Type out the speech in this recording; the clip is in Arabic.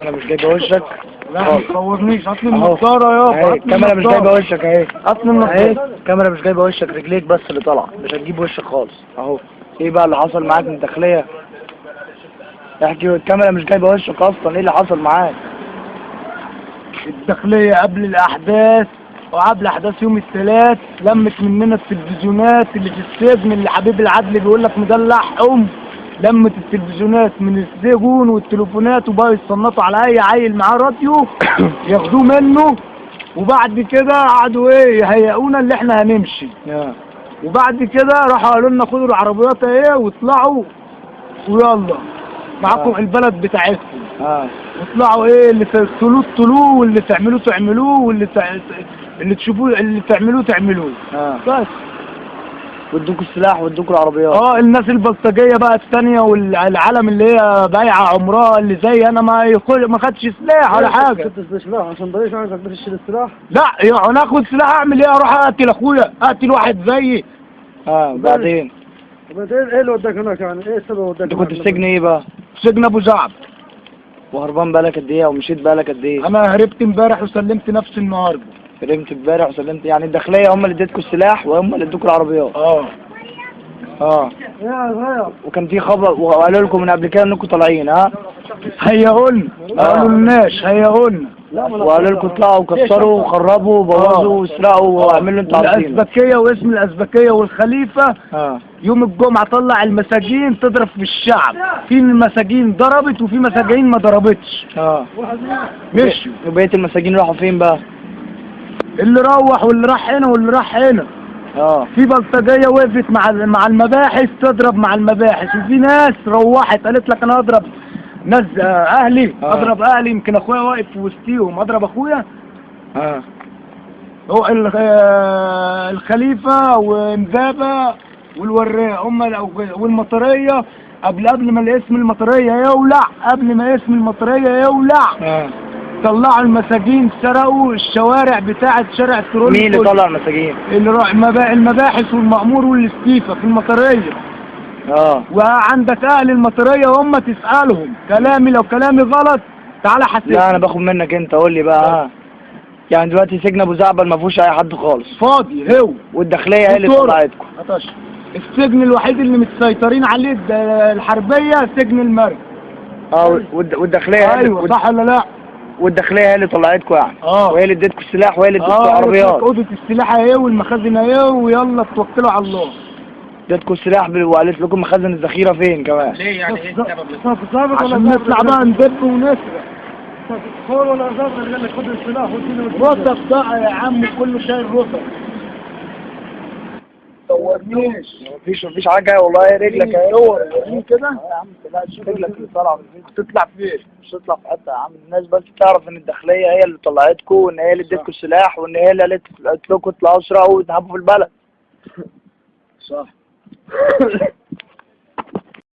انا مش جايبه وشك. لا ما تصورنيش، هات لي النضاره يابا. الكاميرا مش جايبه وشك اهي. هات لي النضاره. الكاميرا مش جايبه وشك، رجليك بس اللي طالعه، مش هتجيب وشك خالص اهو. ايه بقى اللي حصل معاك من الداخليه؟ احكي. الكاميرا مش جايبه وشك اصلا، ايه اللي حصل معاك؟ الداخليه قبل الاحداث وقبل احداث يوم الثلاث لمت مننا التلفزيونات اللي في السجن، اللي حبيب العدل بيقول لك مدلعهم. لمت التلفزيونات من السجون والتليفونات وبقوا يتصنطوا على اي عيل معاه راديو ياخدوه منه. وبعد كده قعدوا يهيئونا اللي احنا هنمشي. وبعد كده راحوا قالوا لنا خدوا العربيات واطلعوا ويلا معاكم البلد بتاعتكم. واطلعوا اللي تقتلوه تقتلوه، واللي تعملوه تعملوه، اللي تشوفوه اللي تعملوه. بس. وادوكوا السلاح وادوكوا العربيات. الناس البلطجيه بقى الثانيه والعالم اللي هي بايعه عمرها اللي زي انا ما خدش سلاح ولا حاجه. خدت سلاح عشان ضريش عايزك تشيل السلاح؟ لا يعني اخد سلاح اعمل ايه؟ اروح اقتل اخويا، اقتل واحد زيي. وبعدين ايه اللي وداك هناك يعني؟ ايه السبب وداك؟ انت كنت في سجن ايه بقى؟ سجن ابو زعب. وهربان بقالك قد ايه ومشيت بقالك قد ايه؟ انا هربت امبارح وسلمت نفسي النهارده. هربت امبارح وسلمت، يعني الداخليه هم اللي اديتكوا السلاح وهم اللي ادوكوا العربيات؟ وكان في خبر وقالوا لكم من قبل كده انكم طالعين؟ هيقولنا ما قالولناش، هيقولنا وقالوا لكم اطلعوا وكسروا وخربوا وبوظوا واسرقوا واعملوا اللي انتوا عايزينه. الازبكيه واسم الازبكيه والخليفه يوم الجمعه طلع المساجين تضرب في الشعب. في مساجين ضربت وفي مساجين ما ضربتش. مشوا. وبقيه المساجين راحوا فين بقى؟ اللي روح واللي راح هنا واللي راح هنا. في بلطجيه وقفت مع المباحث تضرب مع المباحث، وفي ناس روحت قالت لك انا اضرب ناس اهلي. اضرب اهلي، يمكن اخويا واقف في وسطيهم اضرب اخويا. هو الخليفه ومبابه والوراق هم والمطريه قبل ما الاسم المطريه يولع، قبل ما اسم المطريه يولع طلعوا المساجين، سرقوا الشوارع بتاعه شارع الترول. مين اللي طلع المساجين؟ المباحث والمأمور والاستيفا في المطريه. وعندك اهل المطريه هم تسالهم. لو كلامي غلط تعالى حاسبني. لا انا باخد منك انت، قول لي بقى. يعني دلوقتي سجن ابو زعبل ما فيهوش اي حد خالص، فاضي هو والداخليه هي اللي طلعتكم. السجن الوحيد اللي متسيطرين عليه الحربيه سجن المرج. والداخليه ايوه صح ولا لا؟ والداخليه هي اللي طلعتكم يعني. وهي اللي اديتكم السلاح وهي اللي اديتكم العربيات. اوضه السلاح اهي والمخازن اهي، ويلا توكلوا على الله. اديتكم السلاح وقالت لكم مخازن الذخيره فين كمان؟ ليه يعني؟ ايه السبب؟ عشان نطلع بقى ندب ونسرق. صور ولا ظهر اللي خد السلاح رطب بقى يا عم، كله شايل رطب. صورنيش. مفيش حاجه والله. رجلك اهي. وريني كده يا عم تلاقيش رجلك اللي طالعه من الفيديو. تطلع فين؟ مش تطلع في حته يا عم. الناس بس تعرف ان الداخليه هي اللي طلعتكم، وان هي اللي اديتكم السلاح، وان هي اللي قالت لكم اطلعوا اسرقوا وتهبوا في البلد. صح.